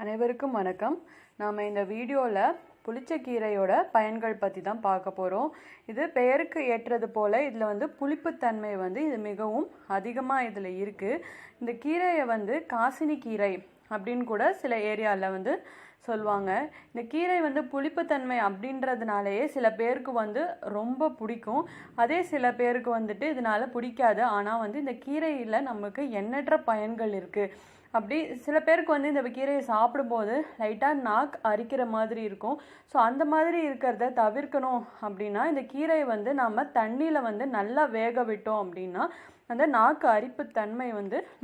அனைவருக்கும் வணக்கம். நாம் இந்த வீடியோவில் புளிச்சக்கீரையோட பயன்கள் பற்றி தான் பார்க்க போகிறோம். இது பெயருக்கு ஏற்றது போல் இதில் புளிப்புத்தன்மை இது மிகவும் அதிகமாக இதில் இருக்குது. இந்த கீரையை காசினி கீரை அப்படின்னு கூட சில ஏரியாவில் சொல்லுவாங்க. இந்த கீரை புளிப்புத்தன்மை அப்படின்றதுனாலேயே சில பேருக்கு ரொம்ப பிடிக்கும். அதே சில பேருக்கு இதனால் பிடிக்காது. ஆனால் இந்த கீரையில் நமக்கு எண்ணற்ற பயன்கள் இருக்குது. அப்படி சில பேருக்கு இந்த கீரையை சாப்பிடும்போது லைட்டாக நாக்கு அரிக்கிற மாதிரி இருக்கும். ஸோ அந்த மாதிரி இருக்கிறத தவிர்க்கணும் அப்படின்னா இந்த கீரையை நம்ம தண்ணியில் நல்லா வேக விட்டோம் அப்படின்னா அந்த நாக்கு அரிப்பு தன்மை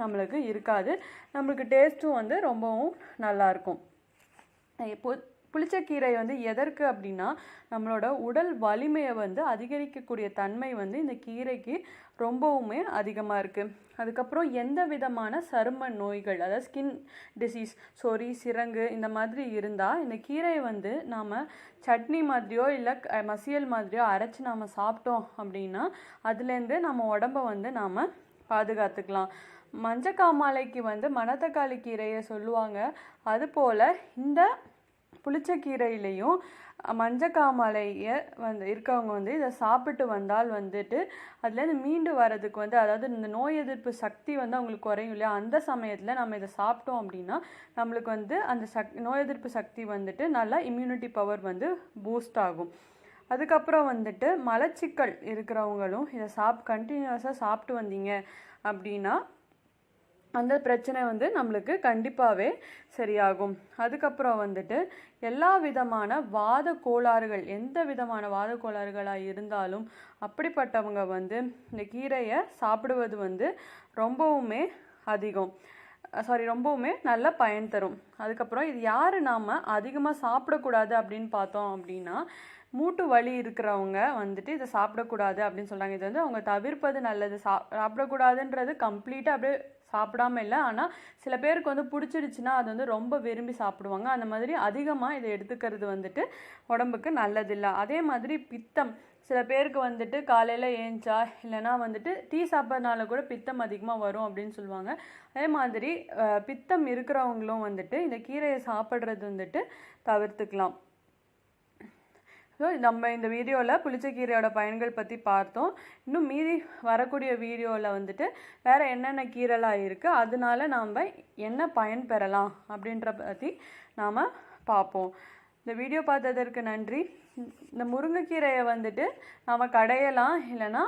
நம்மளுக்கு இருக்காது. நம்மளுக்கு டேஸ்ட்டும் ரொம்பவும் நல்லாயிருக்கும். இப்போ புளிச்சக்கீரை எதற்கு அப்படின்னா நம்மளோட உடல் வலிமையை அதிகரிக்கக்கூடிய தன்மை இந்த கீரைக்கு ரொம்பவுமே அதிகமாக இருக்குது. அதுக்கப்புறம் எந்த விதமான சரும நோய்கள், அதாவது ஸ்கின் டிசீஸ், சொறி, சிரங்கு இந்த மாதிரி இருந்தால் இந்த கீரையை நாம் சட்னி மாதிரியோ இல்லை மசியல் மாதிரியோ அரைச்சி நாம் சாப்பிட்டோம் அப்படின்னா அதுலேருந்து நம்ம உடம்பை நாம் பாதுகாத்துக்கலாம். மஞ்சக்காமாலைக்கு மணத்தக்காளி கீரையை சொல்லுவாங்க. அதுபோல் இந்த புளிச்சக்கீரையிலையும் மஞ்சக்காமாலையை இருக்கவங்க இதை சாப்பிட்டு வந்தால் அதுலேருந்து மீண்டு வர்றதுக்கு அதாவது இந்த நோய் எதிர்ப்பு சக்தி அவங்களுக்கு குறையும் இல்லையா, அந்த சமயத்தில் நம்ம இதை சாப்பிட்டோம் அப்படின்னா நம்மளுக்கு அந்த நோய் எதிர்ப்பு சக்தி நல்லா இம்யூனிட்டி பவர் பூஸ்ட் ஆகும். அதுக்கப்புறம் மலச்சிக்கல் இருக்கிறவங்களும் இதை கண்டினியூஸாக சாப்பிட்டு வந்தீங்க அப்படின்னா அந்த பிரச்சனை நம்மளுக்கு கண்டிப்பாகவே சரியாகும். அதுக்கப்புறம் எல்லா விதமான வாத கோளாறுகள், எந்த விதமான வாத கோளாறுகளாக இருந்தாலும் அப்படிப்பட்டவங்க இந்த கீரையை சாப்பிடுவது ரொம்பவுமே நல்ல பயன் தரும். அதுக்கப்புறம் இது யார் நாம் அதிகமாக சாப்பிடக்கூடாது அப்படின்னு பார்த்தோம் அப்படின்னா மூட்டு வலி இருக்கிறவங்க இதை சாப்பிடக்கூடாது அப்படின்னு சொல்கிறாங்க. இது அவங்க தவிர்ப்பது நல்லது. சாப்பிடக்கூடாதுன்றது கம்ப்ளீட்டாக அப்படியே சாப்பிடாம இல்லை, ஆனால் சில பேருக்கு பிடிச்சிருச்சுன்னா அது ரொம்ப விரும்பி சாப்பிடுவாங்க. அந்த மாதிரி அதிகமாக இதை எடுத்துக்கிறது உடம்புக்கு நல்லதில்லை. அதே மாதிரி பித்தம், சில பேருக்கு காலையில் ஏஞ்சா இல்லைனா டீ சாப்பிட்றதுனால கூட பித்தம் அதிகமாக வரும் அப்படின்னு சொல்லுவாங்க. அதே மாதிரி பித்தம் இருக்கிறவங்களும் இந்த கீரையை சாப்பிட்றது தவிர்த்துக்கலாம். ஸோ நம்ம இந்த வீடியோவில் புளிச்சக்கீரையோட பயன்கள் பற்றி பார்த்தோம். இன்னும் மீதி வரக்கூடிய வீடியோவில் வேறு என்னென்ன கீரைலாம் இருக்குது, அதனால நாம் என்ன பயன் பெறலாம் அப்படின்ற பற்றி நாம் பார்ப்போம். இந்த வீடியோ பார்த்ததற்கு நன்றி. இந்த முருங்கைக்கீரையை நாம் கடையலாம், இல்லைன்னா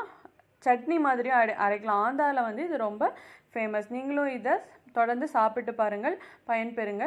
சட்னி மாதிரியும் அரைக்கலாம். ஆந்திராவில் இது ரொம்ப ஃபேமஸ். நீங்களும் இதை தொடர்ந்து சாப்பிட்டு பாருங்கள், பயன்பெறுங்க.